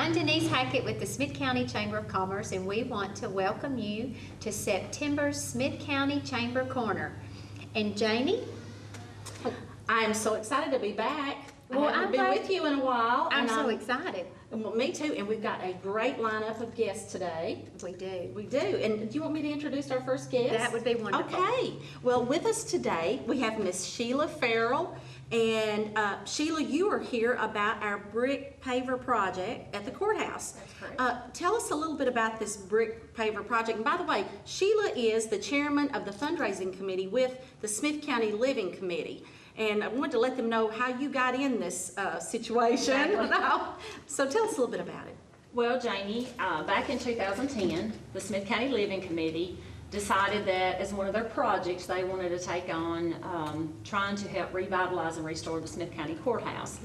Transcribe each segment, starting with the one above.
I'm Denise Hackett with the Smith County Chamber of Commerce, and we want to welcome you to September's Smith County Chamber Corner. And Janie? I'm so excited to be back. Well, I haven't been with you in a while. I'm so excited. Well, me too, and we've got a great lineup of guests today. We do. We do. And do you want me to introduce our first guest? That would be wonderful. Okay. Well, with us today, we have Miss Sheila Farrell. And Sheila, you are here about our brick paver project at the courthouse. That's correct. Tell us a little bit about this brick paver project. And by the way, Sheila is the chairman of the fundraising committee with the Smith County Living Committee. And I wanted to let them know how you got in this situation. Exactly. So tell us a little bit about it. Well, Janie, back in 2010, the Smith County Living Committee decided that as one of their projects, they wanted to take on trying to help revitalize and restore the Smith County Courthouse.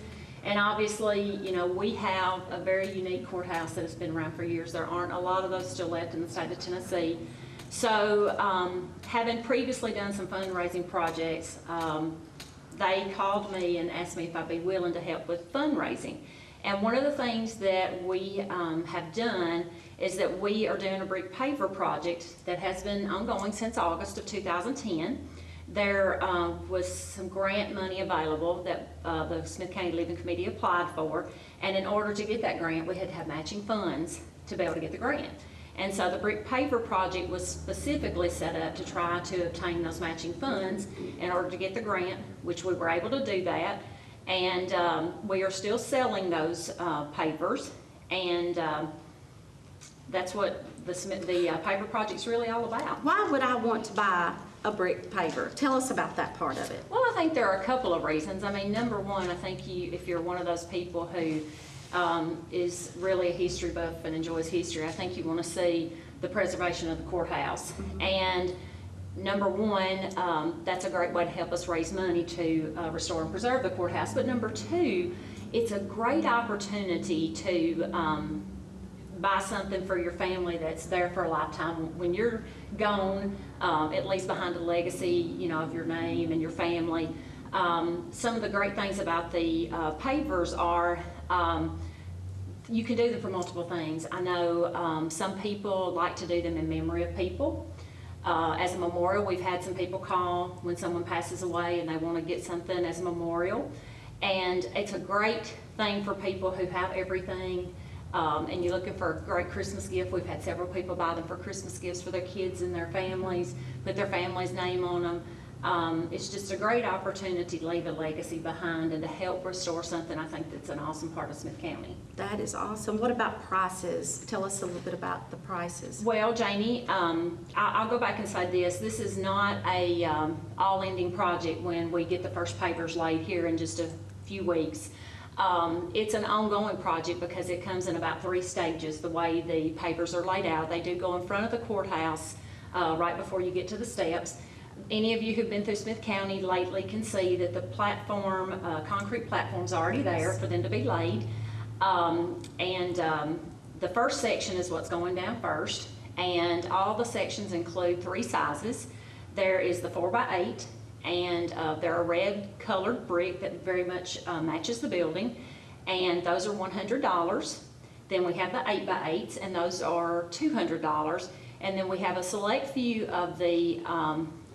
And obviously, you know, we have a very unique courthouse that has been around for years. There aren't a lot of those still left in the state of Tennessee. So having previously done some fundraising projects, they called me and asked me if I'd be willing to help with fundraising. And one of the things that we have done is that we are doing a brick paver project that has been ongoing since August of 2010. There was some grant money available that the Smith County Living Committee applied for, and in order to get that grant, we had to have matching funds to be able to get the grant. And so the brick paver project was specifically set up to try to obtain those matching funds in order to get the grant, which we were able to do that. And we are still selling those pavers, and that's what the paver project's really all about. Why would I want to buy a brick paver? Tell us about that part of it. Well, I think there are a couple of reasons. I mean, number one, I think if you're one of those people who is really a history buff and enjoys history, I think you want to see the preservation of the courthouse. Mm-hmm. And number one, that's a great way to help us raise money to restore and preserve the courthouse. But number two, it's a great opportunity to buy something for your family that's there for a lifetime. When you're gone, it leaves behind a legacy, you know, of your name and your family. Some of the great things about the pavers are you can do them for multiple things. I know some people like to do them in memory of people. As a memorial, we've had some people call when someone passes away and they want to get something as a memorial. And it's a great thing for people who have everything and you're looking for a great Christmas gift. We've had several people buy them for Christmas gifts for their kids and their families, put their family's name on them. It's just a great opportunity to leave a legacy behind and to help restore something. I think that's an awesome part of Smith County. That is awesome. What about prices? Tell us a little bit about the prices. Well, Janie, I'll go back and say this. This is not a all-ending project when we get the first pavers laid here in just a few weeks. It's an ongoing project because it comes in about 3 stages, the way the pavers are laid out. They do go in front of the courthouse right before you get to the steps. Any of you who've been through Smith County lately can see that the platform, concrete platform's already there for them to be laid. The first section is what's going down first, and all the sections include 3 sizes. There is the 4x8, and they're a red colored brick that very much matches the building, and those are $100. Then we have the 8x8s, and those are $200. And then we have a select few of the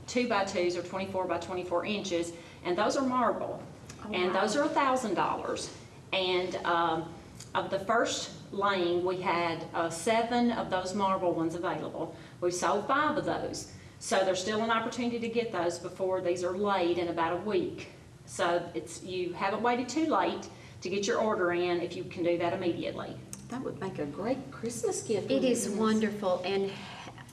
2x2s or 24 by 24 inches, and those are marble, and those are $1,000. And of the first laying, we had 7 of those marble ones available. We sold 5 of those, so there's still an opportunity to get those before these are laid in about a week. So you haven't waited too late to get your order in if you can do that immediately. That would make a great Christmas gift. It is wonderful. And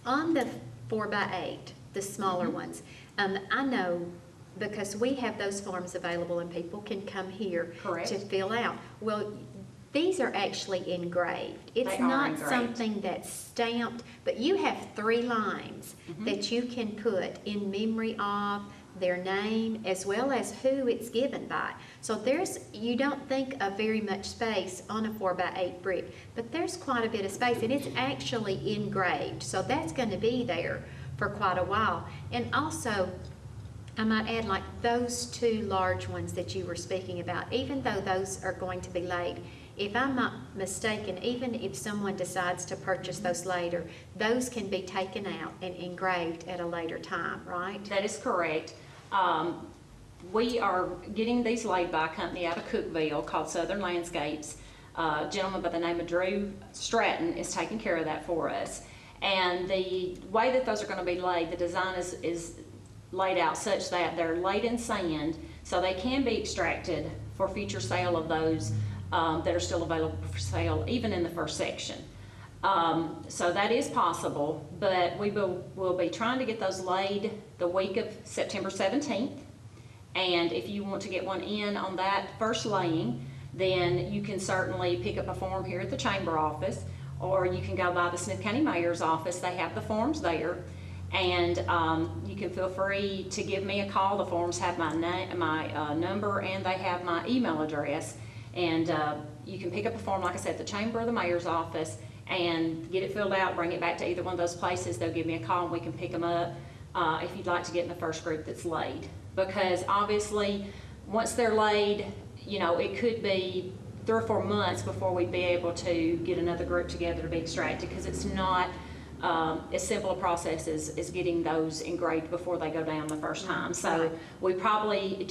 on the 4x8, the smaller ones, I know because we have those forms available and people can come here Correct. to fill out. Well, these are actually engraved. It's They are not engraved. something that's stamped, but you have 3 lines that you can put in memory of their name as well as who it's given by. So you don't think of very much space on a 4x8 brick, but there's quite a bit of space, and it's actually engraved. So that's going to be there for quite a while. And also, I might add, like those 2 large ones that you were speaking about, even though those are going to be laid if I'm not mistaken, even if someone decides to purchase those later, those can be taken out and engraved at a later time, right? That is correct. We are getting these laid by a company out of Cookville called Southern Landscapes. A gentleman by the name of Drew Stratton is taking care of that for us. And the way that those are going to be laid, the design is laid out such that they're laid in sand, so they can be extracted for future sale of those that are still available for sale, even in the first section. So that is possible, but we'll be trying to get those laid the week of September 17th. And if you want to get one in on that first laying, then you can certainly pick up a form here at the chamber office, or you can go by the Smith County Mayor's office. They have the forms there. And you can feel free to give me a call. The forms have my number, and they have my email address. And you can pick up a form, like I said, at the chamber or the mayor's office, and get it filled out, bring it back to either one of those places. They'll give me a call, and we can pick them up if you'd like to get in the first group that's laid. Because obviously, once they're laid, you know, it could be 3 or 4 months before we'd be able to get another group together to be extracted, because it's not as simple a process as getting those engraved before they go down the first time. So we probably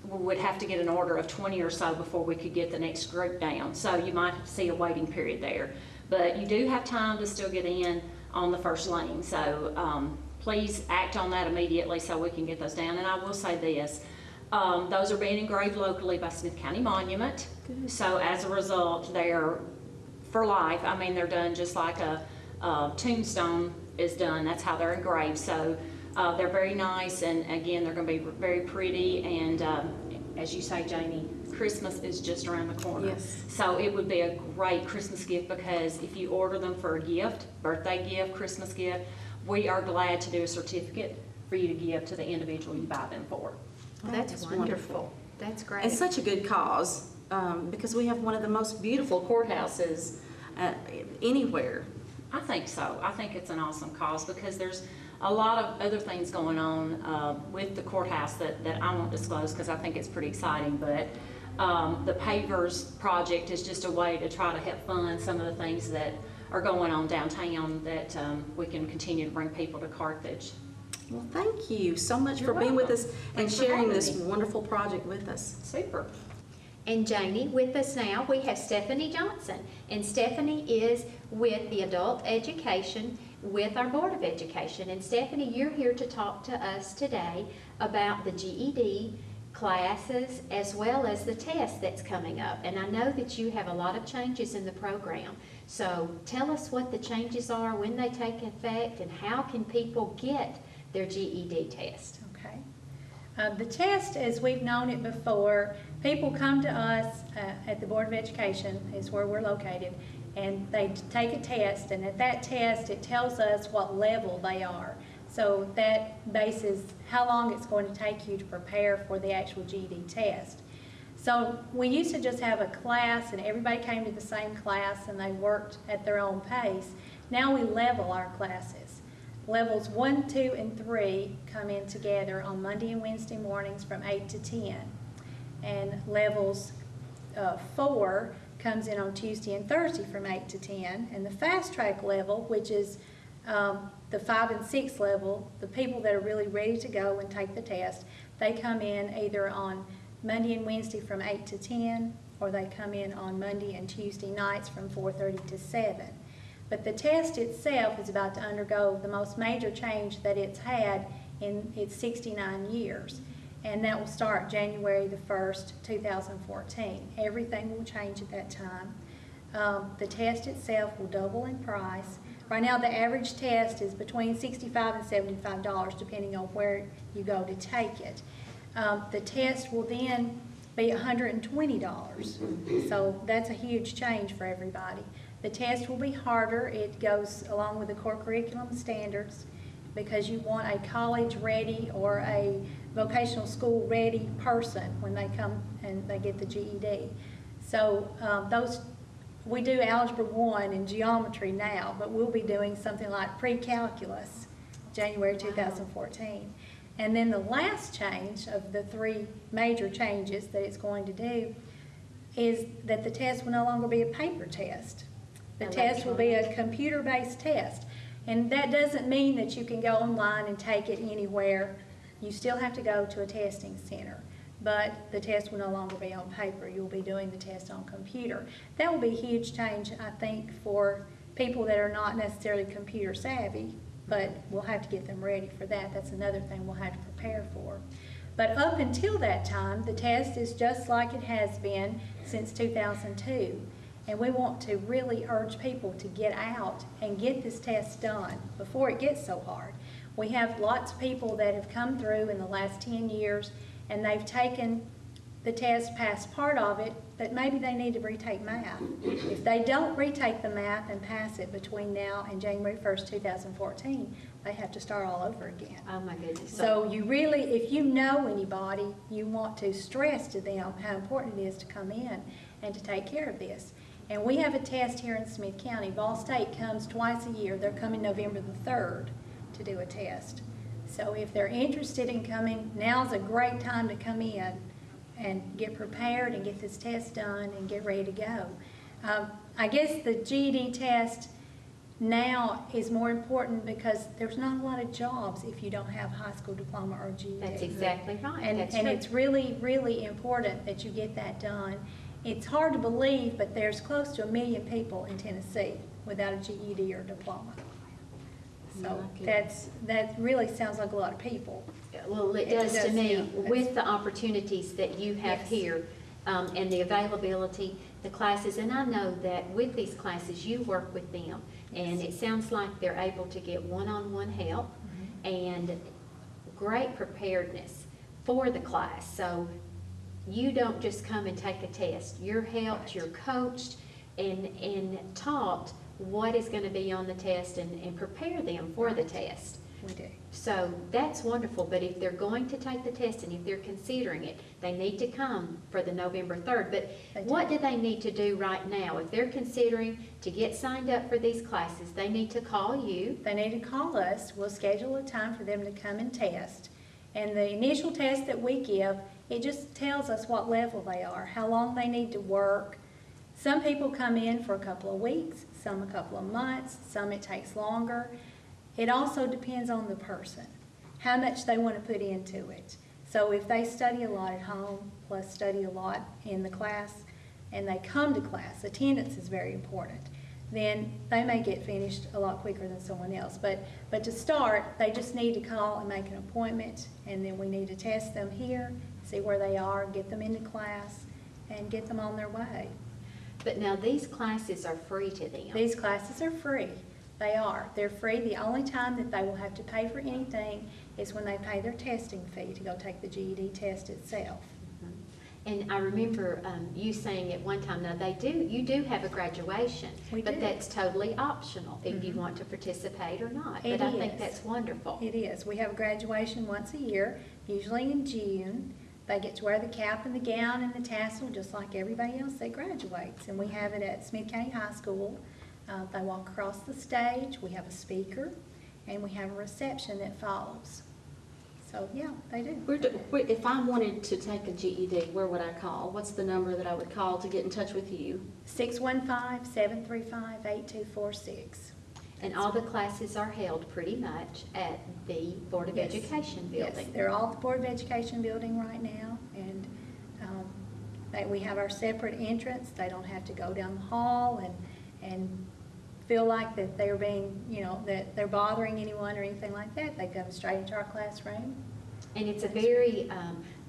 would have to get an order of 20 or so before we could get the next group down. So you might see a waiting period there. But you do have time to still get in on the first laying. So please act on that immediately so we can get those down. And I will say this, those are being engraved locally by Smith County Monument. Good. So as a result, they're for life. I mean, they're done just like a tombstone is done. That's how they're engraved. So they're very nice, and again, they're going to be very pretty. And as you say, Jamie, Christmas is just around the corner. Yes. So it would be a great Christmas gift, because if you order them for a gift, birthday gift, Christmas gift, we are glad to do a certificate for you to give to the individual you buy them for. Well, that's wonderful. That's great. It's such a good cause, because we have one of the most beautiful courthouses anywhere. I think so. I think it's an awesome cause, because there's a lot of other things going on with the courthouse that I won't disclose, because I think it's pretty exciting. But the pavers project is just a way to try to help fund some of the things that are going on downtown, that we can continue to bring people to Carthage. Well, thank you so much You're for being with welcome. us and Thanks for sharing having this me. wonderful project with us. Super. And Janie, with us now, we have Stephanie Johnson. And Stephanie is with the Adult Education with our Board of Education. And Stephanie, you're here to talk to us today about the GED classes as well as the test that's coming up. And I know that you have a lot of changes in the program. So tell us what the changes are, when they take effect, and how can people get their GED test? Okay. The test, as we've known it before, people come to us at the Board of Education, is where we're located, and they take a test, and at that test it tells us what level they are. So that bases how long it's going to take you to prepare for the actual GED test. So we used to just have a class and everybody came to the same class and they worked at their own pace. Now we level our classes. Levels 1, 2, and 3 come in together on Monday and Wednesday mornings from 8 to 10. And levels 4 comes in on Tuesday and Thursday from 8 to 10. And the fast track level, which is the 5 and 6 level, the people that are really ready to go and take the test, they come in either on Monday and Wednesday from 8 to 10, or they come in on Monday and Tuesday nights from 4:30 to 7. But the test itself is about to undergo the most major change that it's had in its 69 years. And that will start January the 1st, 2014. Everything will change at that time. The test itself will double in price. Right now, the average test is between $65 and $75, depending on where you go to take it. The test will then be $120, so that's a huge change for everybody. The test will be harder. It goes along with the core curriculum standards, because you want a college-ready or a vocational school-ready person when they come and they get the GED. So we do Algebra 1 and Geometry now, but we'll be doing something like pre-calculus January 2014. And then the last change of the 3 major changes that it's going to do is that the test will no longer be a paper test. The test will be a computer-based test. And that doesn't mean that you can go online and take it anywhere. You still have to go to a testing center. But the test will no longer be on paper. You'll be doing the test on computer. That will be a huge change, I think, for people that are not necessarily computer savvy, but we'll have to get them ready for that. That's another thing we'll have to prepare for. But up until that time, the test is just like it has been since 2002. And we want to really urge people to get out and get this test done before it gets so hard. We have lots of people that have come through in the last 10 years and they've taken the test, passed part of it, but maybe they need to retake math. If they don't retake the math and pass it between now and January 1st, 2014, they have to start all over again. Oh my goodness. So you really, if you know anybody, you want to stress to them how important it is to come in and to take care of this. And we have a test here in Smith County. Ball State comes twice a year. They're coming November the 3rd to do a test. So if they're interested in coming, now's a great time to come in and get prepared and get this test done and get ready to go. I guess the GED test now is more important because there's not a lot of jobs if you don't have a high school diploma or GED. That's exactly right. And That's and true. it's really, really important that you get that done. It's hard to believe, but there's close to 1 million people in Tennessee without a GED or diploma. So that really sounds like a lot of people. Well, it It does to does, me, yeah. with the opportunities that you have Yes. here, and the availability, the classes, and I know that with these classes, you work with them, and it sounds like they're able to get one-on-one help and great preparedness for the class. So you don't just come and take a test. You're helped, you're coached, and taught what is going to be on the test and prepare them for the test. We do. So that's wonderful, but if they're going to take the test and if they're considering it, they need to come for the November 3rd. But They do. what do they need to do right now? If they're considering to get signed up for these classes, they need to call you. They need to call us. We'll schedule a time for them to come and test. And the initial test that we give, it just tells us what level they are, how long they need to work. Some people come in for a couple of weeks, some a couple of months, some it takes longer. It also depends on the person, how much they want to put into it. So if they study a lot at home, plus study a lot in the class, and they come to class, attendance is very important, then they may get finished a lot quicker than someone else. But to start, they just need to call and make an appointment, and then we need to test them here, see where they are, get them into class, and get them on their way. But now these classes are free to them. These classes are free. They are. They're free. The only time that they will have to pay for anything is when they pay their testing fee to go take the GED test itself. And I remember you saying at one time, now you do have a graduation, We but do. that's totally optional if you want to participate or not. It But I think is. that's wonderful. It is. We have a graduation once a year, usually in June. They get to wear the cap and the gown and the tassel just like everybody else that graduates. And we have it at Smith County High School. They walk across the stage, we have a speaker, and we have a reception that follows. So, yeah, they do. If I wanted to take a GED, where would I call? What's the number that I would call to get in touch with you? 615-735-8246. And all the classes are held pretty much at the Board of Yes. Education Yes, building. they're all at the Board of Education building right now, and we have our separate entrance. They don't have to go down the hall and feel like that they're being, that they're bothering anyone or anything like that. They come straight into our classroom. And it's a very,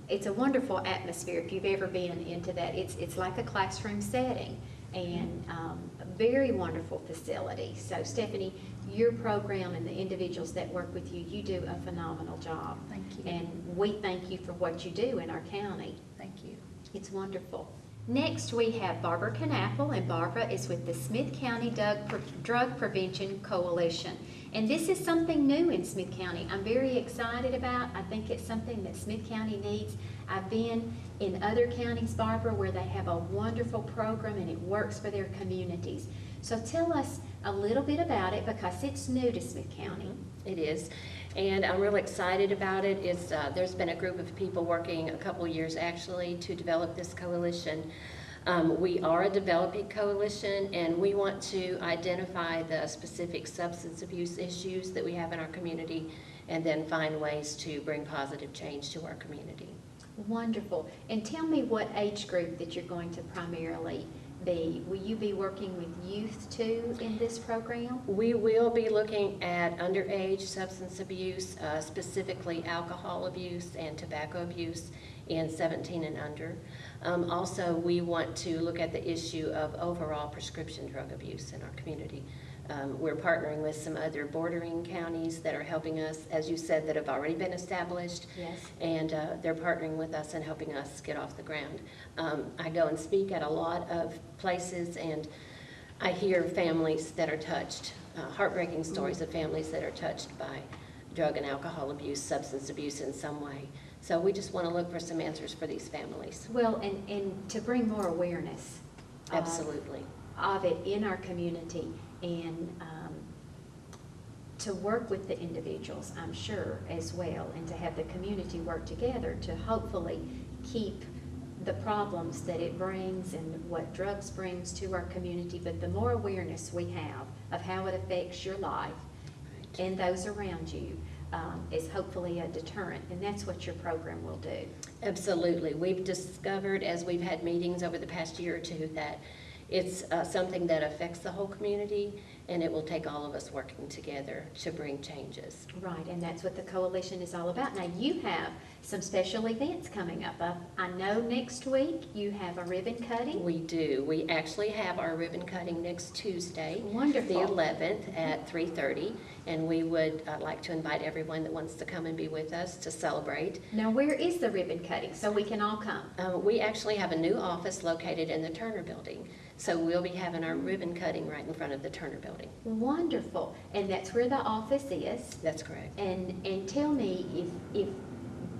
it's a wonderful atmosphere if you've ever been into that. It's like a classroom setting and a very wonderful facility. So Stephanie, your program and the individuals that work with you, you do a phenomenal job. Thank you. And we thank you for what you do in our county. Thank you. It's wonderful. Next, we have Barbara Knappel, and Barbara is with the Smith County Drug Prevention Coalition. And this is something new in Smith County. I'm very excited about. I think it's something that Smith County needs. I've been in other counties, Barbara, where they have a wonderful program and it works for their communities. So tell us a little bit about it because it's new to Smith County. It is, and I'm really excited about it. There's been a group of people working a couple years actually to develop this coalition. We are a developing coalition, and we want to identify the specific substance abuse issues that we have in our community and then find ways to bring positive change to our community. Wonderful. And tell me what age group that you're going to primarily be. Will you be working with youth too in this program? We will be looking at underage substance abuse, specifically alcohol abuse and tobacco abuse in 17 and under. Also, we want to look at the issue of overall prescription drug abuse in our community. We're partnering with some other bordering counties that are helping us, as you said, that have already been established. Yes. And they're partnering with us and helping us get off the ground. I go and speak at a lot of places, and I hear families that are touched, heartbreaking stories of families that are touched by drug and alcohol abuse, substance abuse in some way. So we just want to look for some answers for these families. Well, and to bring more awareness. Absolutely. Of it in our community, and to work with the individuals, I'm sure, as well, and to have the community work together to hopefully keep the problems that it brings and what drugs brings to our community. But the more awareness we have of how it affects your life and those around you, is hopefully a deterrent, and that's what your program will do. Absolutely. We've discovered, as we've had meetings over the past year or two, that it's something that affects the whole community, and it will take all of us working together to bring changes. Right, and that's what the coalition is all about. Now, you have some special events coming up. I know next week you have a ribbon cutting. We do. We actually have our ribbon cutting next Tuesday, Wonderful. the 11th at 3:30, and we would like to invite everyone that wants to come and be with us to celebrate. Now, where is the ribbon cutting so we can all come? We actually have a new office located in the Turner Building, so we'll be having our ribbon cutting right in front of the Turner Building. Wonderful, and that's where the office is. That's correct. And tell me if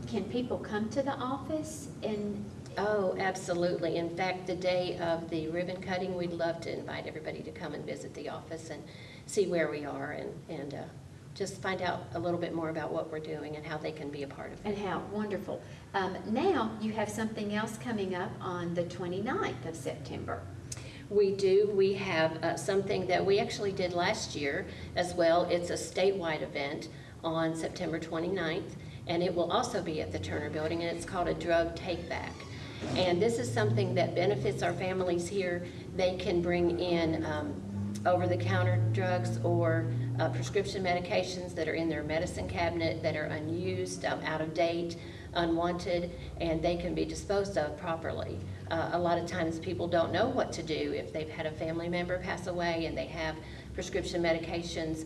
can people come to the office and? Oh, absolutely. In fact, the day of the ribbon cutting, we'd love to invite everybody to come and visit the office and see where we are and just find out a little bit more about what we're doing and how they can be a part of it. And how wonderful. Now you have something else coming up on the 29th of September. We do. We have something that we actually did last year as well. It's a statewide event on September 29th, and it will also be at the Turner Building, and it's called a Drug Take Back. And this is something that benefits our families here. They can bring in over-the-counter drugs or prescription medications that are in their medicine cabinet that are unused, out of date, unwanted, and they can be disposed of properly. A lot of times people don't know what to do if they've had a family member pass away and they have prescription medications.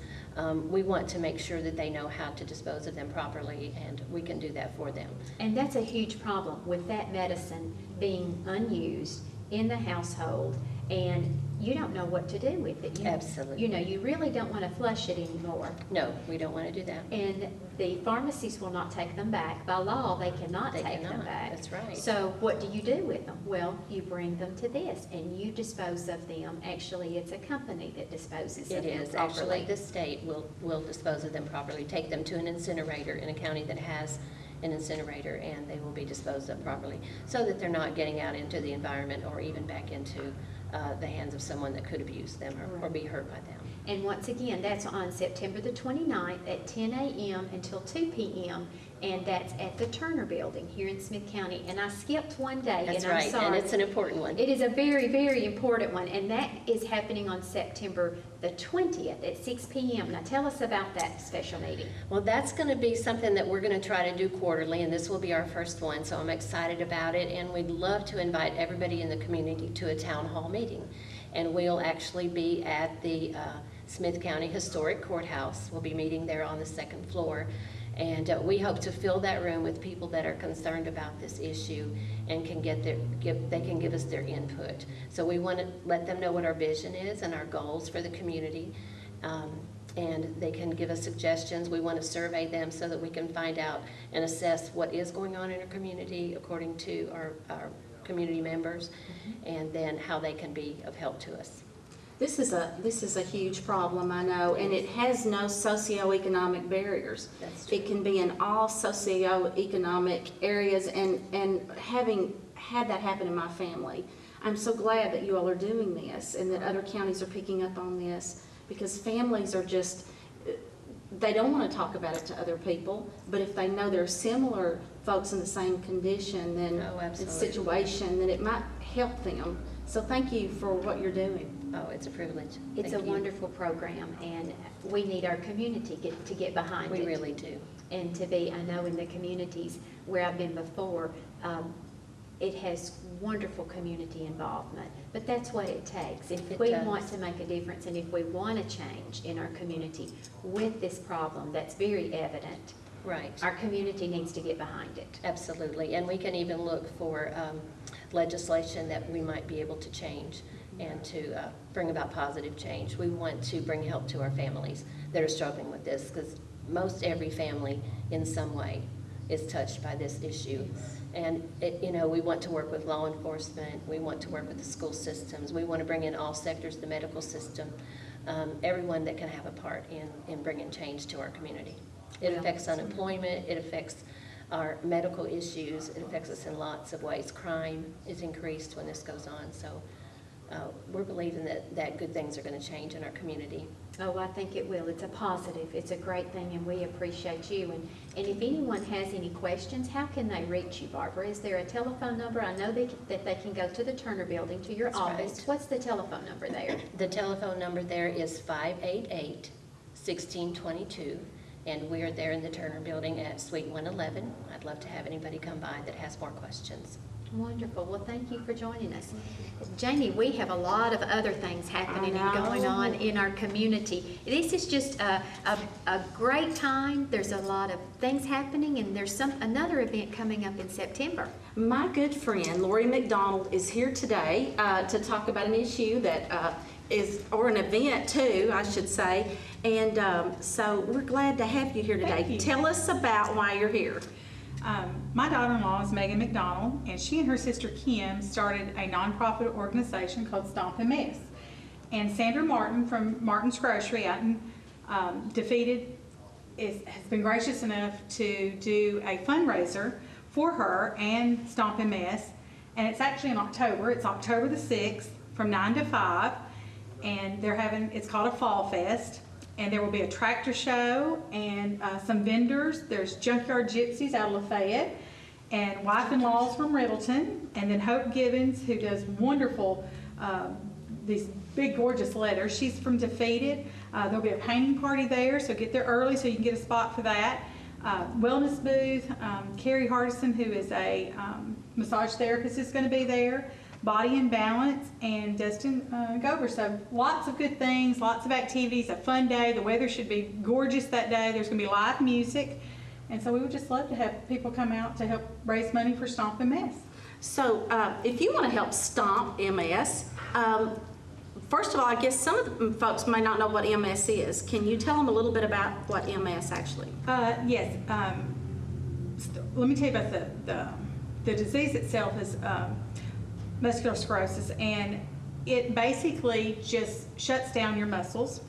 We want to make sure that they know how to dispose of them properly, and we can do that for them. And that's a huge problem with that medicine being unused in the household, and you don't know what to do with it. Absolutely. You know, you really don't want to flush it anymore. No, we don't want to do that. And the pharmacies will not take them back. By law, they cannot They take them cannot. back. That's right. So what do you do with them? Well, you bring them to this and you dispose of them. Actually, it's a company that disposes It of them is. properly. Actually, the state will dispose of them properly, take them to an incinerator in a county that has an incinerator, and they will be disposed of properly so that they're not getting out into the environment or even back into the hands of someone that could abuse them or be hurt by them. And once again, that's on September the 29th at 10 a.m. until 2 p.m. And that's at the Turner Building here in Smith County. And I skipped one day, That's and I'm right, sorry. and it's an important one. It is a very, very important one, and that is happening on September the 20th at 6 p.m. Now tell us about that special meeting. Well, that's going to be something that we're going to try to do quarterly, and this will be our first one, so I'm excited about it, and we'd love to invite everybody in the community to a town hall meeting. And we'll actually be at the Smith County Historic Courthouse. We'll be meeting there on the second floor. And we hope to fill that room with people that are concerned about this issue and can they can give us their input. So we want to let them know what our vision is and our goals for the community. And they can give us suggestions. We want to survey them so that we can find out and assess what is going on in our community according to our community members, and then how they can be of help to us. This is a huge problem, I know, and it has no socioeconomic barriers. That's true. It can be in all socioeconomic areas, and having had that happen in my family, I'm so glad that you all are doing this and that other counties are picking up on this, because families are just, they don't want to talk about it to other people, but if they know there are similar folks in the same condition, then Oh, absolutely. situation, then it might help them. So thank you for what you're doing. Oh, it's a privilege. It's Thank a you. wonderful program, and we need our community to get behind it. We really do. And to be, I know in the communities where I've been before, it has wonderful community involvement, but that's what it takes. If It we does. want to make a difference, and if we want to change in our community with this problem that's very evident, Right. our community needs to get behind it. Absolutely, and we can even look for legislation that we might be able to change and to bring about positive change. We want to bring help to our families that are struggling with this, because most every family in some way is touched by this issue. And we want to work with law enforcement, we want to work with the school systems, we want to bring in all sectors, the medical system, everyone that can have a part in bringing change to our community. It affects unemployment, it affects our medical issues, it affects us in lots of ways. Crime is increased when this goes on, so we're believing that good things are going to change in our community. Oh, I think it will. It's a positive. It's a great thing, and we appreciate you. And if anyone has any questions, how can they reach you, Barbara? Is there a telephone number? I know that they can go to the Turner Building, to your That's office. right. What's the telephone number there? The telephone number there is 588-1622, and we are there in the Turner Building at Suite 111. I'd love to have anybody come by that has more questions. Wonderful. Well, thank you for joining us. Jamie, we have a lot of other things happening and going on in our community. This is just a great time. There's a lot of things happening, and there's another event coming up in September. My good friend Lori McDonald is here today to talk about an issue that or an event too, I should say. And so we're glad to have you here today. Thank you. Tell us about why you're here. My daughter-in-law is Megan McDonald, and she and her sister Kim started a nonprofit organization called Stomp and Mess. And Sandra Martin from Martin's Grocery out in Defeated has been gracious enough to do a fundraiser for her and Stomp and Mess. And it's actually in October. It's October the 6th from 9 to 5. And it's called a Fall Fest. And there will be a tractor show and some vendors. There's Junkyard Gypsies out of Lafayette and Wife-in-Laws from Riddleton. And then Hope Gibbons, who does wonderful, these big gorgeous letters. She's from Defeated. There'll be a painting party there, so get there early so you can get a spot for that. Wellness booth, Carrie Hardison, who is a massage therapist, is going to be there. Body and Balance, and Dustin Gober. So lots of good things, lots of activities, a fun day. The weather should be gorgeous that day. There's going to be live music. And so we would just love to have people come out to help raise money for Stomp and Mess. So if you want to help Stomp MS, first of all, I guess some of the folks may not know what MS is. Can you tell them a little bit about what MS actually? Yes. Let me tell you about the disease itself is muscular sclerosis, and it basically just shuts down your muscles,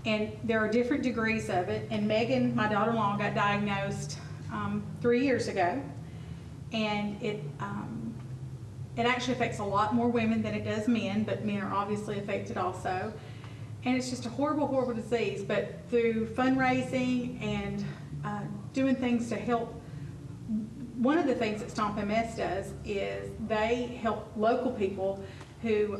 and there are different degrees of it. And Megan, my daughter-in-law, got diagnosed 3 years ago, and it actually affects a lot more women than it does men, but men are obviously affected also. And it's just a horrible, horrible disease. But through fundraising and doing things to help, one of the things that Stomp MS does is they help local people who,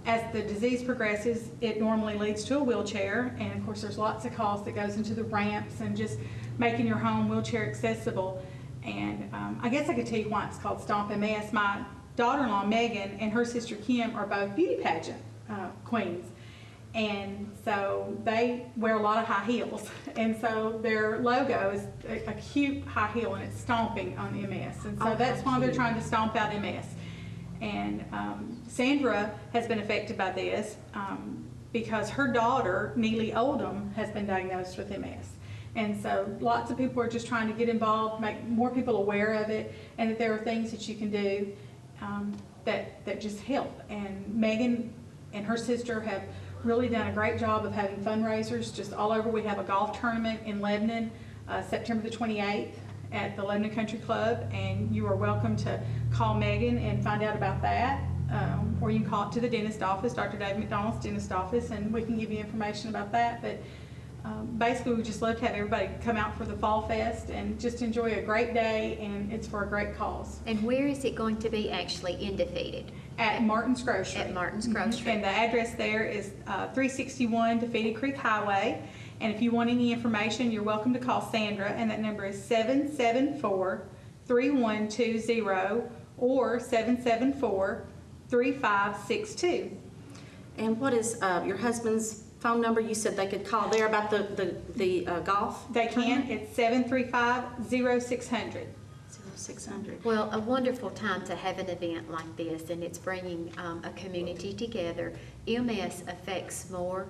as the disease progresses, it normally leads to a wheelchair. And of course, there's lots of cost that goes into the ramps and just making your home wheelchair accessible. And I guess I could tell you why it's called Stomp MS. My daughter-in-law, Megan, and her sister Kim are both beauty pageant queens. And so they wear a lot of high heels. And so their logo is a cute high heel, and it's stomping on MS. And so that's why they're trying to stomp out MS. And Sandra has been affected by this because her daughter, Neely Oldham, has been diagnosed with MS. And so lots of people are just trying to get involved, make more people aware of it, and that there are things that you can do that just help. And Megan and her sister have really done a great job of having fundraisers just all over. We have a golf tournament in Lebanon, September the 28th at the Lebanon Country Club, and you are welcome to call Megan and find out about that. or you can call it to the dentist office, Dr. Dave McDonald's dentist office, and we can give you information about that. But basically, we just love to have everybody come out for the Fall Fest and just enjoy a great day, and it's for a great cause. And where is it going to be actually in Defeated? At Martin's Grocery. At Martin's Grocery. And the address there is 361 Defeated Creek Highway. And if you want any information, you're welcome to call Sandra, and that number is 774-3120 or 774-3562. And what is your husband's phone number? You said they could call there about the golf? They can, it's 735-0600. 0600. Well, a wonderful time to have an event like this, and it's bringing a community together. MS affects more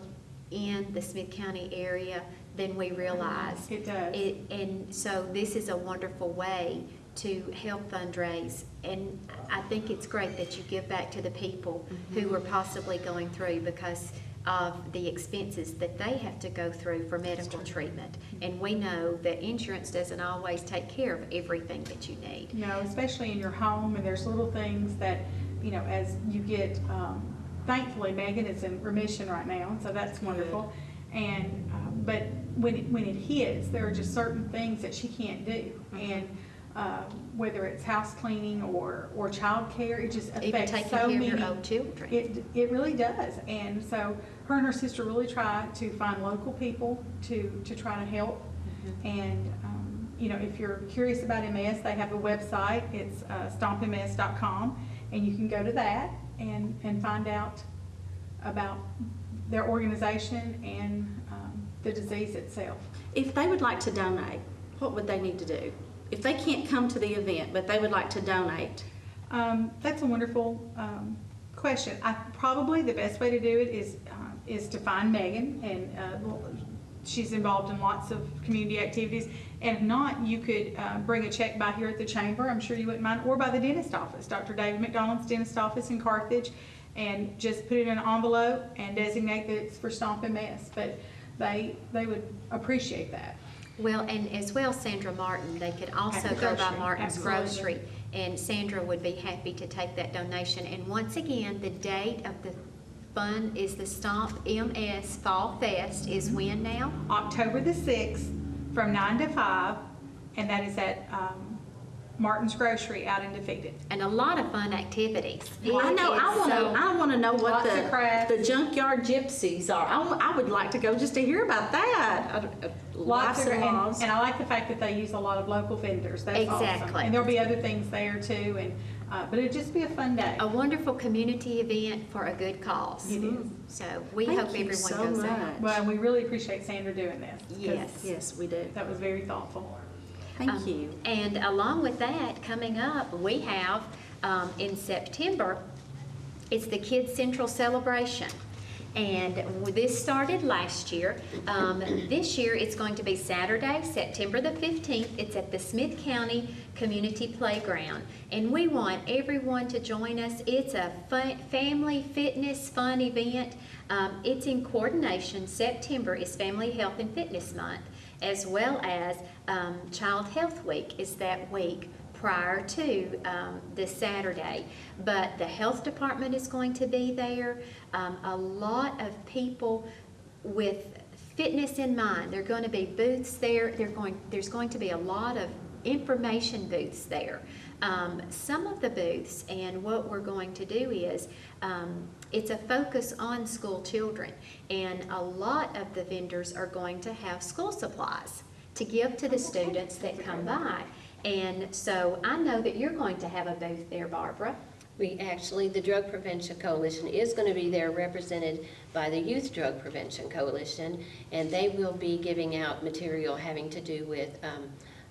in the Smith County area than we realize. It does. And so this is a wonderful way to help fundraise, and I think it's great that you give back to the people who are possibly going through because of the expenses that they have to go through for medical treatment. And we know that insurance doesn't always take care of everything that you need. No, especially in your home, and there's little things that, you know, as you get, thankfully Megan is in remission right now, so that's wonderful. And, but when it hits, there are just certain things that she can't do. And whether it's house cleaning or childcare, it just Even affects taking so care many. of your own children. It really does. And so her and her sister really try to find local people to try to help. And, you know, if you're curious about MS, they have a website. It's stompms.com, and you can go to that and find out about their organization and the disease itself. If they would like to donate, what would they need to do? If they can't come to the event, but they would like to donate? That's a wonderful question. Probably the best way to do it is to find Megan, and she's involved in lots of community activities. And if not, you could bring a check by here at the chamber. I'm sure you wouldn't mind, or by the dentist office, Dr. David McDonald's dentist office in Carthage, and just put it in an envelope and designate that it's for Stomp MS. But they would appreciate that. Well, and as well, Sandra Martin, they could also At the go by grocery, Martin's absolutely. Grocery, and Sandra would be happy to take that donation. And once again, the date of the fund is the Stomp MS Fall Fest is when now? October the 6th from 9 to 5, and that is at Martin's Grocery out in Defeated. And a lot of fun activities. I know. I want to know what Lots of crafts. the junkyard gypsies are. I would like to go just to hear about that. Lots of, and laws. and I like the fact that they use a lot of local vendors. That's awesome. Exactly. And there'll be other things there too, and but it'll just be a fun day. A wonderful community event for a good cause. It is. So we Thank hope you everyone so goes much. out. Well, we really appreciate Sandra doing this. 'Cause Yes. Yes, we do. that was very thoughtful. Thank you. And along with that, coming up, we have in September, it's the Kids Central Celebration. And this started last year. This year, it's going to be Saturday, September the 15th. It's at the Smith County Community Playground. And we want everyone to join us. It's a family fitness fun event. It's in coordination. September is Family Health and Fitness Month, as well as Child Health Week is that week prior to this Saturday. But the health department is going to be there. A lot of people with fitness in mind. There are going to be booths there. There's going to be a lot of information booths there. Some of the booths, and what we're going to do is, it's a focus on school children, and a lot of the vendors are going to have school supplies to give to the students that come by. And so I know that you're going to have a booth there, Barbara. We actually, the Drug Prevention Coalition is going to be there, represented by the Youth Drug Prevention Coalition, and they will be giving out material having to do with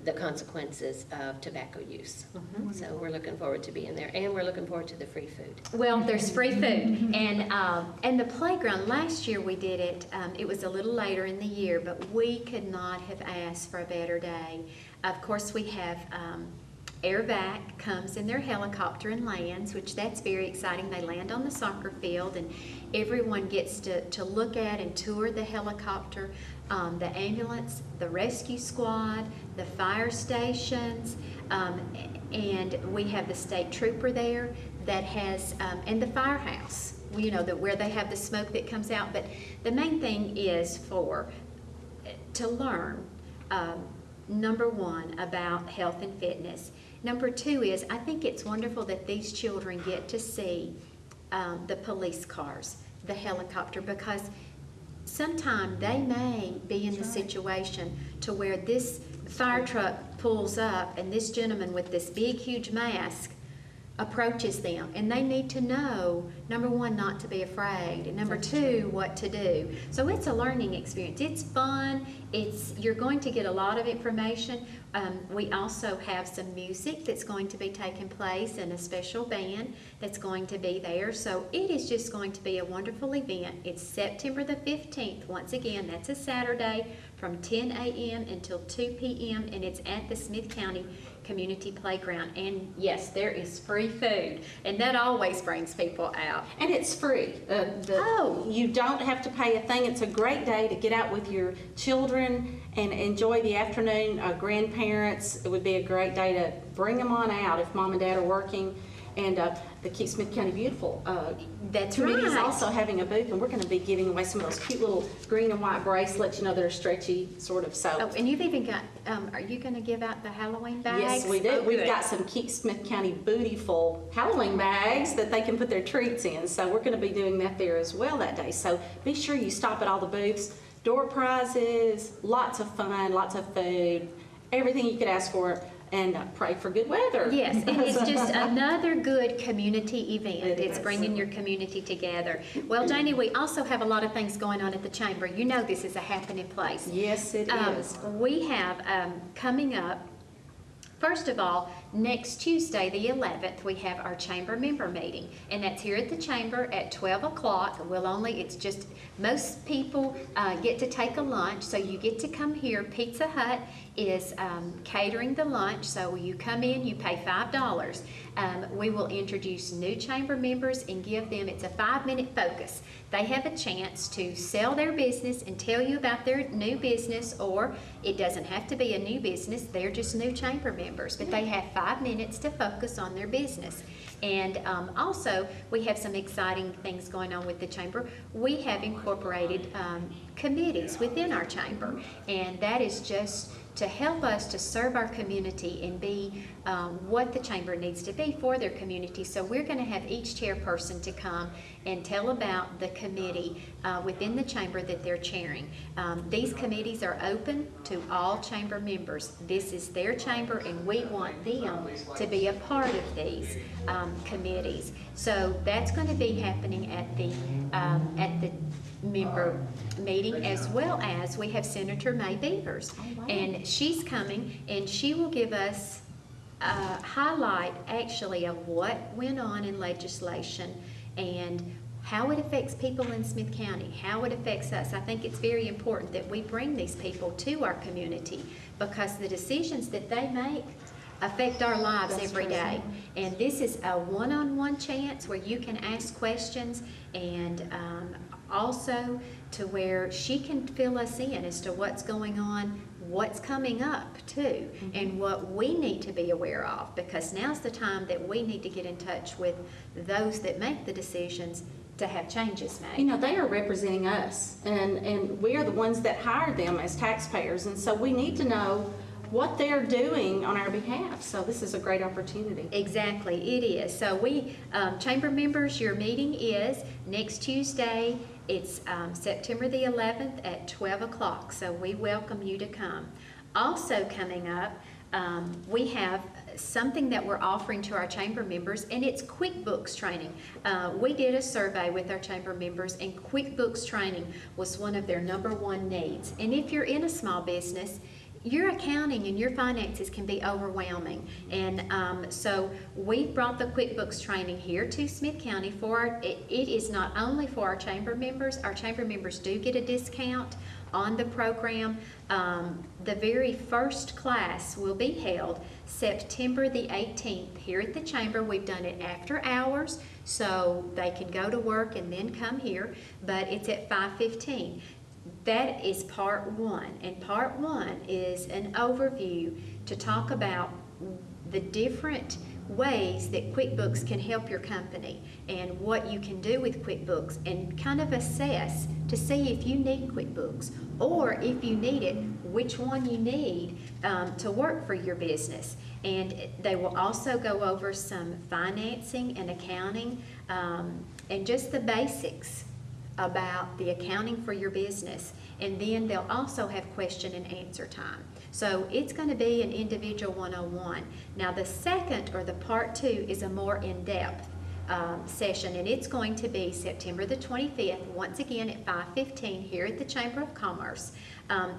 the consequences of tobacco use. So we're looking forward to being there, and we're looking forward to the free food. Well, there's free food, and the playground, last year we did it, it was a little later in the year, but we could not have asked for a better day. Of course, we have AirVac comes in their helicopter and lands, which that's very exciting. They land on the soccer field, and everyone gets to look at and tour the helicopter, the ambulance, the rescue squad, the fire stations, and we have the state trooper there. that has, and the firehouse, you know, where they have the smoke that comes out. But the main thing is to learn, number one, about health and fitness. Number two is, I think it's wonderful that these children get to see the police cars, the helicopter, because sometime they may be in the situation to where this fire truck pulls up and this gentleman with this big, huge mask approaches them, and they need to know, number one, not to be afraid, and number two, what to do. So it's a learning experience. It's fun. You're going to get a lot of information. We also have some music that's going to be taking place and a special band that's going to be there. So it is just going to be a wonderful event. It's September the 15th. Once again, that's a Saturday from 10 a.m. until 2 p.m. and it's at the Smith County Community Playground. And yes, there is free food, and that always brings people out. And it's free. You don't have to pay a thing. It's a great day to get out with your children and enjoy the afternoon. Grandparents, it would be a great day to bring them on out if mom and dad are working. And the Keep Smith County Beautiful That's committee is right. also having a booth, and we're going to be giving away some of those cute little green and white bracelets, you know, that are stretchy, sort of. So. Oh, and you've even got, are you going to give out the Halloween bags? Yes, we do. Oh, We've good. got some Keep Smith County Bootyful Halloween bags that they can put their treats in. So we're going to be doing that there as well that day. So be sure you stop at all the booths. Door prizes, lots of fun, lots of food, everything you could ask for, and pray for good weather. Yes, and it's just another good community event. It It's is. bringing your community together. Well, Janie, we also have a lot of things going on at the chamber. You know this is a happening place. Yes, it is. We have coming up, first of all, next Tuesday, the 11th, we have our chamber member meeting, and that's here at the chamber at 12 o'clock. It's just, most people get to take a lunch, so you get to come here. Pizza Hut is catering the lunch, so you come in, you pay $5. We will introduce new chamber members and give them, it's a 5-minute focus. They have a chance to sell their business and tell you about their new business, or it doesn't have to be a new business, they're just new chamber members, but they have 5 minutes to focus on their business. And also, we have some exciting things going on with the chamber. We have incorporated committees within our chamber, and that is just to help us to serve our community and be what the chamber needs to be for their community. So we're going to have each chairperson to come and tell about the committee within the chamber that they're chairing. These committees are open to all chamber members. This is their chamber, and we want them to be a part of these committees. So that's going to be happening at the member meeting, as well as we have Senator May Beavers. And she's coming, and she will give us a highlight, actually, of what went on in legislation and how it affects people in Smith County, how it affects us. I think it's very important that we bring these people to our community, because the decisions that they make affect our lives every day. And this is a one-on-one chance where you can ask questions, and also to where she can fill us in as to what's going on, what's coming up too, and what we need to be aware of, because now's the time that we need to get in touch with those that make the decisions to have changes made. You know, they are representing us, and we are the ones that hired them as taxpayers, and so we need to know what they're doing on our behalf. So this is a great opportunity. Exactly, it is. So we, chamber members, your meeting is next Tuesday. It's September the 11th at 12 o'clock, so we welcome you to come. Also coming up, we have something that we're offering to our chamber members, and it's QuickBooks training. We did a survey with our chamber members, and QuickBooks training was one of their #1 needs. And if you're in a small business, your accounting and your finances can be overwhelming. And so we brought the QuickBooks training here to Smith County it is not only for our chamber members do get a discount on the program. The very first class will be held September the 18th here at the chamber. We've done it after hours, so they can go to work and then come here, but it's at 5:15. That is part 1, and part 1 is an overview to talk about the different ways that QuickBooks can help your company and what you can do with QuickBooks, and kind of assess to see if you need QuickBooks, or if you need it, which one you need to work for your business. And they will also go over some financing and accounting and just the basics about the accounting for your business. And then they'll also have question and answer time. So it's going to be an individual one-on-one. Now the second, or the part 2, is a more in-depth session, and it's going to be September the 25th, once again at 5:15 here at the Chamber of Commerce.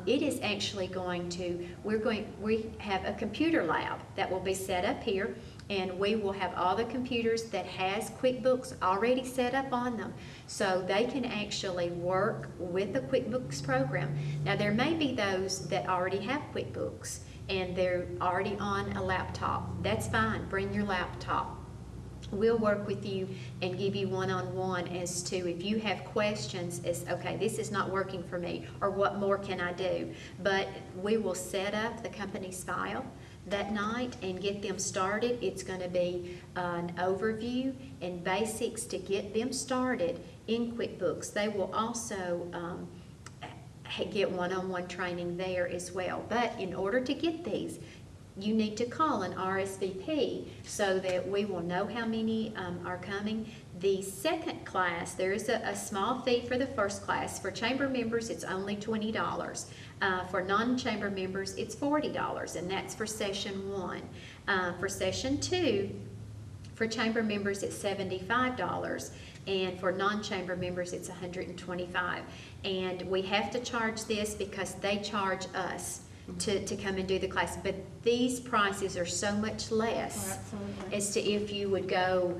It is actually going to, we have a computer lab that will be set up here, and we will have all the computers that has QuickBooks already set up on them, so they can actually work with the QuickBooks program. Now there may be those that already have QuickBooks and they're already on a laptop. That's fine, bring your laptop. We'll work with you and give you one-on-one as to if you have questions as, okay, this is not working for me, or what more can I do? But we will set up the company's file that night and get them started. It's going to be an overview and basics to get them started in QuickBooks. They will also get one-on-one training there as well. But in order to get these, you need to call an RSVP so that we will know how many are coming. The second class, there is a small fee for the first class. For chamber members, it's only $20. For non-chamber members, it's $40, and that's for session 1. For session 2, for chamber members, it's $75, and for non-chamber members, it's $125. And we have to charge this because they charge us to come and do the class, but these prices are so much less as to if you would go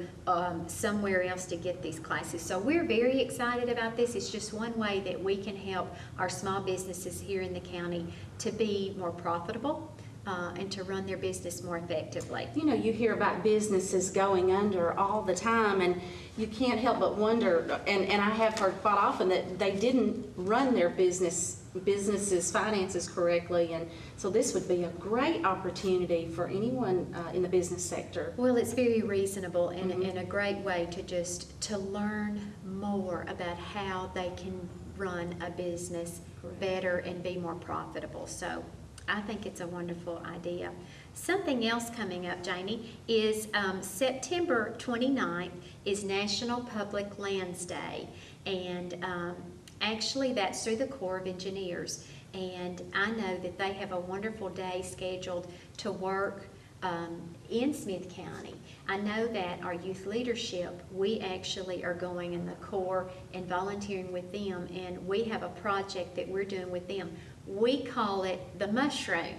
somewhere else to get these classes. So we're very excited about this. It's just one way that we can help our small businesses here in the county to be more profitable and to run their business more effectively. You know, you hear about businesses going under all the time, and you can't help but wonder, and I have heard quite often that they didn't run their businesses' finances correctly, and so this would be a great opportunity for anyone in the business sector. Well, it's very reasonable and, and a great way to learn more about how they can run a business better and be more profitable. So I think it's a wonderful idea. Something else coming up, Janie, is September 29th is National Public Lands Day, and actually that's through the Corps of Engineers, and I know that they have a wonderful day scheduled to work in Smith County. I know that our youth leadership, we actually are going in the Corps and volunteering with them, and we have a project that we're doing with them. We call it the Mushroom.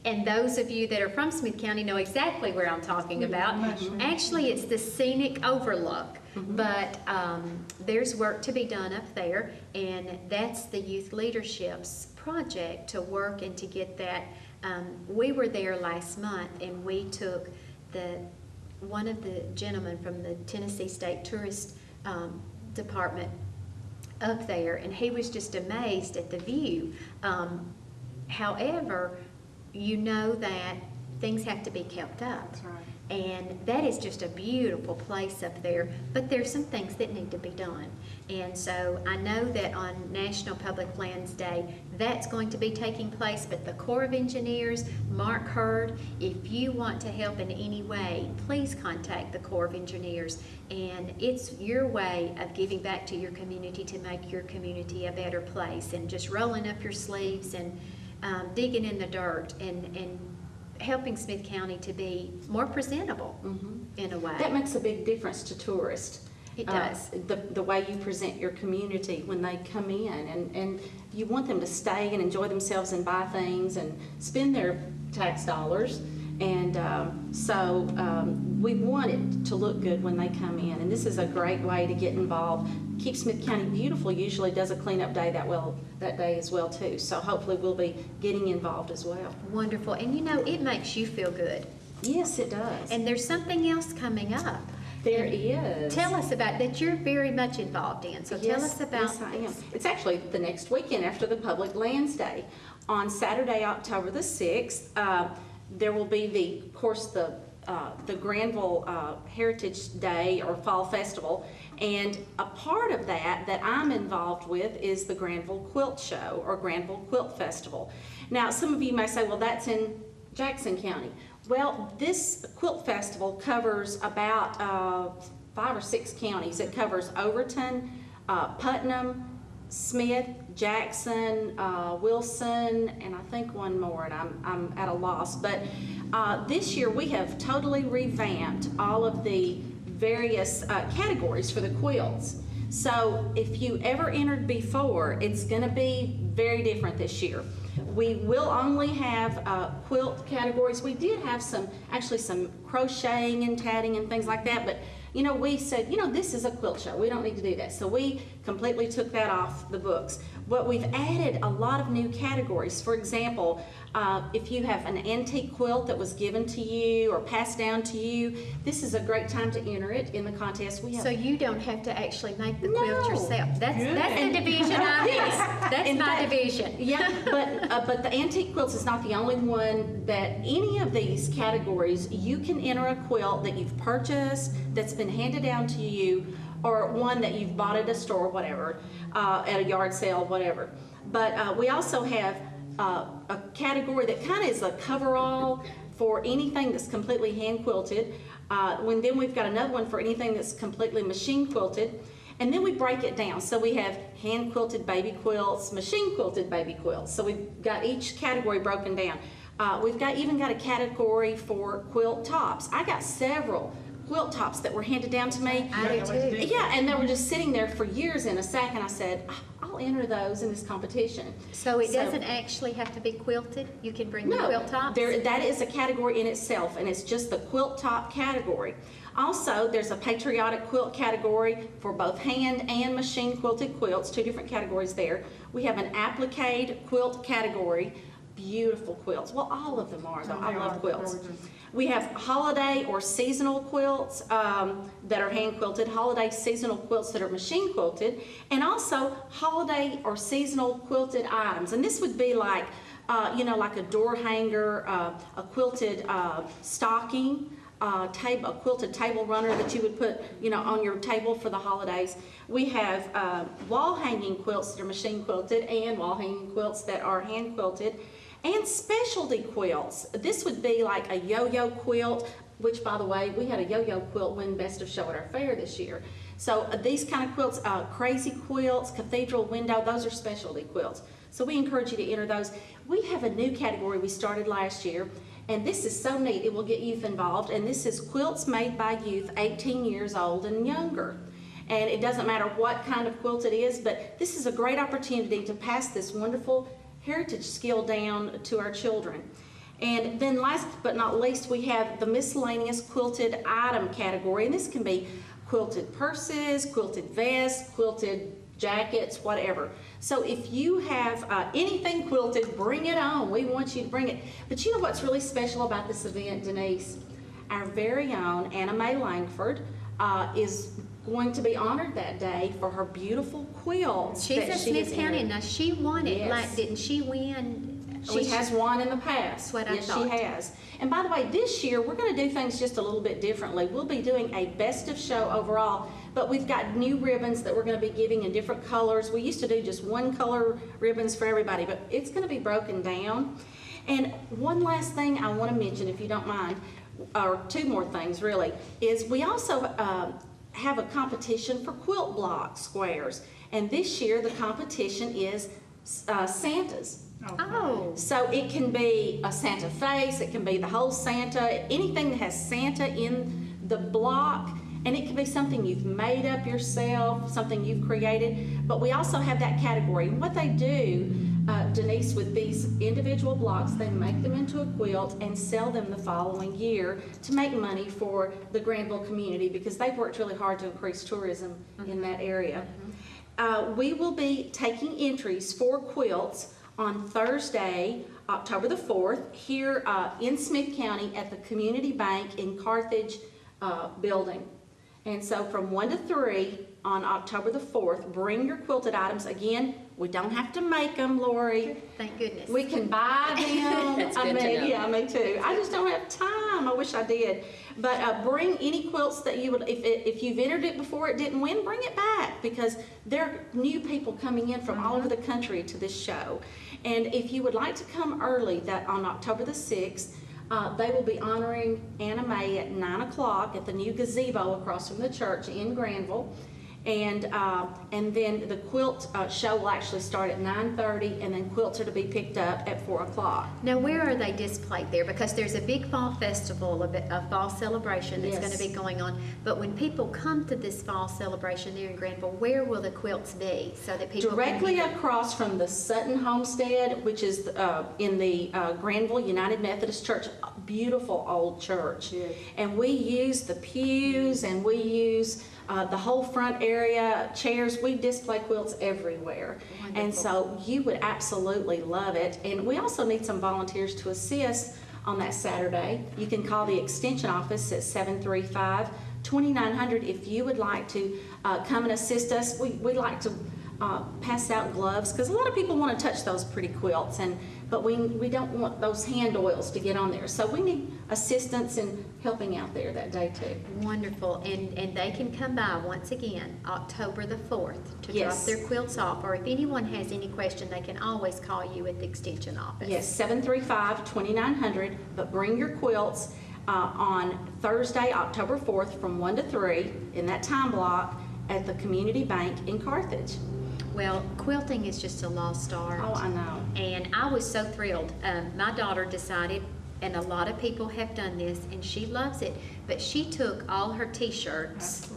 And those of you that are from Smith County know exactly where I'm talking about. Actually, it's the Scenic Overlook, but there's work to be done up there, and that's the youth leadership's project to work and to get that. We were there last month, and we took one of the gentlemen from the Tennessee State Tourist Department up there, and he was just amazed at the view. However, you know that things have to be kept up. That's right. And that is just a beautiful place up there, but there's some things that need to be done. And so I know that on National Public Lands Day, that's going to be taking place, but the Corps of Engineers, Mark Hurd, if you want to help in any way, please contact the Corps of Engineers. And it's your way of giving back to your community to make your community a better place, and just rolling up your sleeves and digging in the dirt and helping Smith County to be more presentable in a way. That makes a big difference to tourists. It does. The way you present your community when they come in, and you want them to stay and enjoy themselves and buy things and spend their tax dollars. And so we want it to look good when they come in, and this is a great way to get involved. Keep Smith County Beautiful usually does a cleanup day that day as well too, so hopefully we'll be getting involved as well. Wonderful. And you know, it makes you feel good. Yes, it does. And there's something else coming up. There is. Tell us about that you're very much involved in. So tell us about Yes, I am. It's actually the next weekend after the Public Lands Day. On Saturday, October the 6th, there will be of course, the the Granville Heritage Day or Fall Festival. And a part of that I'm involved with is the Granville Quilt Show or Granville Quilt Festival. Now, some of you may say, well, that's in Jackson County. Well, this quilt festival covers about 5 or 6 counties. It covers Overton, Putnam, Smith, Jackson, Wilson, and I think one more, and I'm at a loss. But this year we have totally revamped all of the various categories for the quilts. So if you ever entered before, it's going to be very different this year. We will only have quilt categories. We did have actually some crocheting and tatting and things like that, but you know, we said, you know, this is a quilt show. We don't need to do that. So we completely took that off the books. But we've added a lot of new categories. For example, if you have an antique quilt that was given to you or passed down to you, this is a great time to enter it in the contest. We have So you don't have to actually make the quilt No. yourself. That's Good. the division I'm in. Yes. That's In my fact, division. Yeah, but the antique quilts is not the only one that any of these categories, you can enter a quilt that you've purchased, that's been handed down to you, or one that you've bought at a store, whatever, at a yard sale, whatever. But we also have a category that kind of is a coverall for anything that's completely hand quilted. Then we've got another one for anything that's completely machine quilted. And then we break it down. So we have hand quilted baby quilts, machine quilted baby quilts. So we've got each category broken down. We've even got a category for quilt tops. I got several quilt tops that were handed down to me. I do too. Yeah, and they were just sitting there for years in a sack, and I said, I'll enter those in this competition. So it doesn't actually have to be quilted? You can bring the No, quilt tops? that is a category in itself, and it's just the quilt top category. Also, there's a patriotic quilt category for both hand and machine quilted quilts, 2 different categories there. We have an applique quilt category, beautiful quilts. Well, all of them are, though. I love quilts. We have holiday or seasonal quilts that are hand quilted, holiday seasonal quilts that are machine quilted, and also holiday or seasonal quilted items. And this would be like, like a door hanger, a quilted stocking, a quilted table runner that you would put, on your table for the holidays. We have wall hanging quilts that are machine quilted and wall hanging quilts that are hand quilted. And specialty quilts. This would be like a yo-yo quilt, which, by the way, we had a yo-yo quilt win Best of Show at our fair this year. So these kind of quilts, crazy quilts, cathedral window, those are specialty quilts. So we encourage you to enter those. We have a new category we started last year, and this is so neat. It will get youth involved, and this is quilts made by youth 18 years old and younger. And it doesn't matter what kind of quilt it is, but this is a great opportunity to pass this wonderful heritage skill down to our children. And then last but not least, we have the miscellaneous quilted item category, and this can be quilted purses, quilted vests, quilted jackets, whatever. So if you have anything quilted, bring it on. We want you to bring it. But you know what's really special about this event, Denise? Our very own Anna Mae Langford is going to be honored that day for her beautiful quilts. She's that in she has Smith County, entered. now she won it, Yes. didn't she win? She has won in the past. That's what I Yes, thought. she has. And by the way, this year, we're going to do things just a little bit differently. We'll be doing a best of show overall, but we've got new ribbons that we're going to be giving in different colors. We used to do just one color ribbons for everybody, but it's going to be broken down. And one last thing I want to mention, if you don't mind, or 2 more things really, is we also have a competition for quilt block squares. And this year, the competition is Santas. Oh, So it can be a Santa face, it can be the whole Santa, anything that has Santa in the block, and it can be something you've made up yourself, something you've created. But we also have that category. And what they do, Denise, with these individual blocks, they make them into a quilt and sell them the following year to make money for the Granville community, because they've worked really hard to increase tourism in that area. We will be taking entries for quilts on Thursday, October the 4th, here in Smith County at the Community Bank in Carthage building. And so from 1 to 3 on October the 4th. Bring your quilted items. Again, we don't have to make them, Lori. Thank goodness. We can buy them. That's good to know. Yeah, me too. I just don't have time. I wish I did. But bring any quilts that you would, if you've entered it before it didn't win, bring it back, because there are new people coming in from all over the country to this show. And if you would like to come early, that on October the 6th, they will be honoring Anna Mae at 9 o'clock at the new gazebo across from the church in Granville. And then the quilt show will actually start at 9:30, and then quilts are to be picked up at 4 o'clock. Now, where are they displayed there? Because there's a big fall festival, a fall celebration that's going Yes. to be going on. But when people come to this fall celebration there in Granville, where will the quilts be so that people Directly can... across from the Sutton Homestead, which is in the Granville United Methodist Church, beautiful old church. Yes. And we use the pews, and we use the whole front area, chairs. We display quilts everywhere. Wonderful. And so you would absolutely love it. And we also need some volunteers to assist on that Saturday. You can call the extension office at 735-2900 if you would like to come and assist us. We like to pass out gloves, because a lot of people want to touch those pretty quilts, but we don't want those hand oils to get on there. So we need assistance in helping out there that day too. Wonderful, and they can come by once again, October the 4th, to drop Yes. their quilts off, or if anyone has any question, they can always call you at the extension office. Yes, 735-2900, but bring your quilts on Thursday, October 4th from 1 to 3 in that time block at the Community Bank in Carthage. Well, quilting is just a lost art. Oh, I know. And I was so thrilled. My daughter decided, and a lot of people have done this, and she loves it, but she took all her t-shirts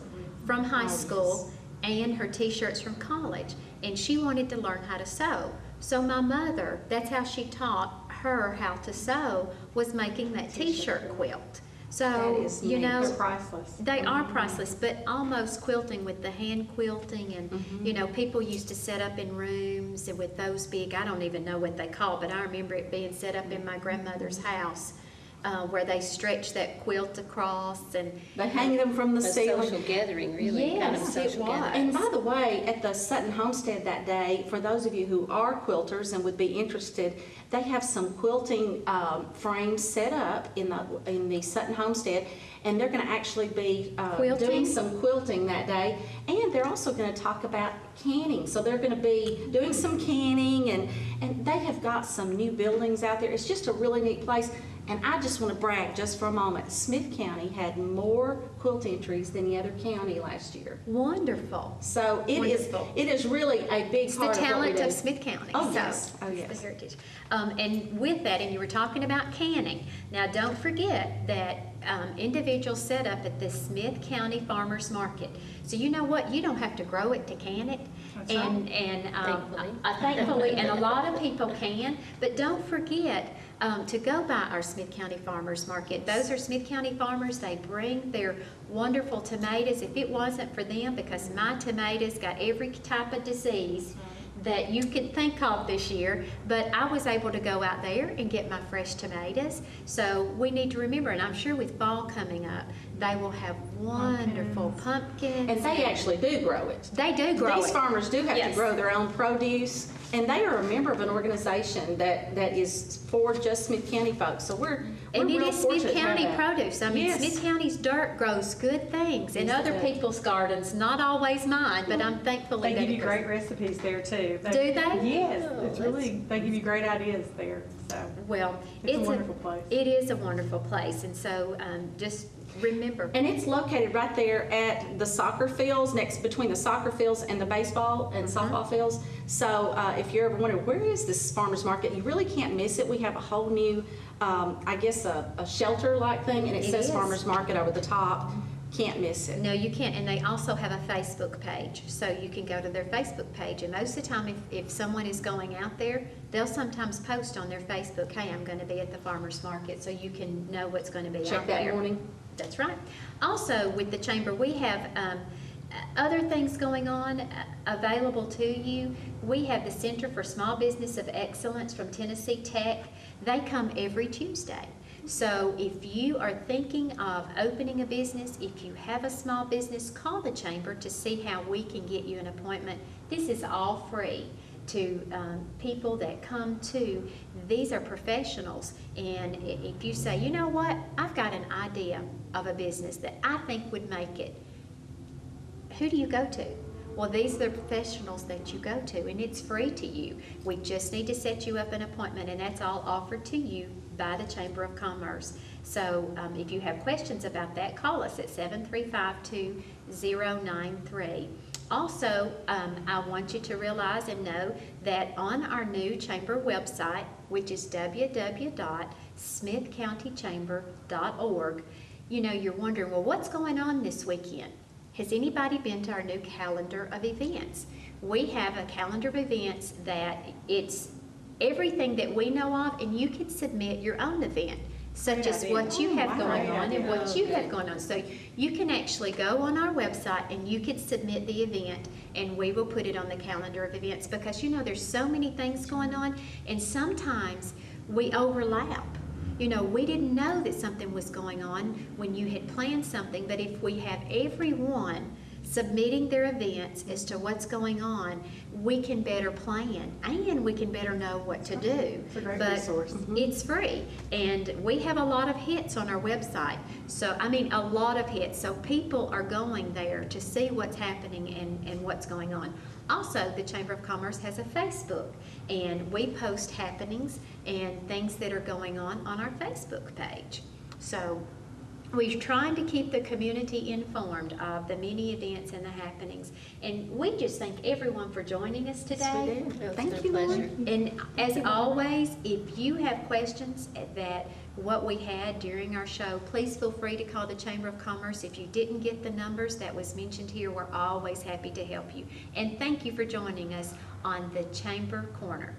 from high school and her t-shirts from college, and she wanted to learn how to sew. So my mother, that's how she taught her how to sew, was making that t-shirt quilt. So, That is you neat. know, They're priceless. they are priceless, but almost quilting with the hand quilting, and you know, people used to set up in rooms and with those big, I don't even know what they call, but I remember it being set up in my grandmother's house, where they stretched that quilt across, and They hang them from the A ceiling. social gathering, really, kind of Yes, social it was. gathering. And by the way, at the Sutton Homestead that day, for those of you who are quilters and would be interested, they have some quilting frames set up in the Sutton Homestead, and they're going to actually be Quilting? doing some quilting that day, and they're also going to talk about canning. So they're going to be doing some canning, and they have got some new buildings out there. It's just a really neat place. And I just want to brag just for a moment. Smith County had more quilt entries than the other county last year. wonderful. So Wonderful. it is really a big It's the part of what we talent do. of Smith County. Oh, so yes. Oh, it's yes. the heritage. And with that, and you were talking about canning. Now, don't forget that individuals set up at the Smith County Farmers Market. So you know what? You don't have to grow it to can it. That's And thankfully, and a lot of people can. But don't forget to go by our Smith County Farmers Market. Those are Smith County farmers. They bring their wonderful tomatoes. If it wasn't for them, because my tomatoes got every type of disease that you could think of this year, but I was able to go out there and get my fresh tomatoes. So we need to remember, and I'm sure with fall coming up, they will have wonderful pumpkins. And they actually do grow it. They do grow These it. farmers do have to Yes. grow their own produce, and they are a member of an organization that is for just Smith County folks. So we're And it real is fortunate Smith to have County that. produce. I mean, Yes. Smith County's dirt grows good things in Yes, other it does. people's gardens, not always mine, but I'm thankful They that give it you does. great recipes there too. Do they? Yes, Oh, it's really, they give you great ideas there, so. Well, It's a wonderful place. It is a wonderful place, and so just remember. And it's located right there at the soccer fields, between the soccer fields and the baseball and softball fields. So if you're ever wondering, where is this farmer's market, you really can't miss it. We have a whole new, I guess, a shelter-like thing, and it It says is. farmer's market over the top. Can't miss it. No, you can't, and they also have a Facebook page, so you can go to their Facebook page, and most of the time, if someone is going out there, they'll sometimes post on their Facebook, hey, I'm gonna be at the farmer's market, so you can know what's gonna be Check out that there. morning. That's right. Also, with the chamber, we have other things going on available to you. We have the Center for Small Business of Excellence from Tennessee Tech. They come every Tuesday. So if you are thinking of opening a business, if you have a small business, call the chamber to see how we can get you an appointment. This is all free to people that come to. These are professionals, and if you say, you know what, I've got an idea of a business that I think would make it, who do you go to? Well, these are the professionals that you go to, and it's free to you. We just need to set you up an appointment, and that's all offered to you by the Chamber of Commerce. So if you have questions about that, call us at 735-2093. Also, I want you to realize and know that on our new chamber website, which is www.smithcountychamber.org, you know, you're wondering, well, what's going on this weekend? Has anybody been to our new calendar of events? We have a calendar of events that it's everything that we know of, and you can submit your own event, such as what you have going on and what you have going on. So you can actually go on our website and you can submit the event, and we will put it on the calendar of events, because you know there's so many things going on, and sometimes we overlap. You know, we didn't know that something was going on when you had planned something, but if we have everyone submitting their events as to what's going on, we can better plan and we can better know what to do. It's a great But resource. it's free, and we have a lot of hits on our website. So, I mean, a lot of hits. So people are going there to see what's happening and what's going on. Also, the Chamber of Commerce has a Facebook, and we post happenings and things that are going on our Facebook page. So we're trying to keep the community informed of the many events and the happenings. And we just thank everyone for joining us today. It's Thank been a you, Lord. pleasure. And as always, if you have questions that what we had during our show, please feel free to call the Chamber of Commerce. If you didn't get the numbers that was mentioned here, we're always happy to help you. And thank you for joining us on the Chamber Corner.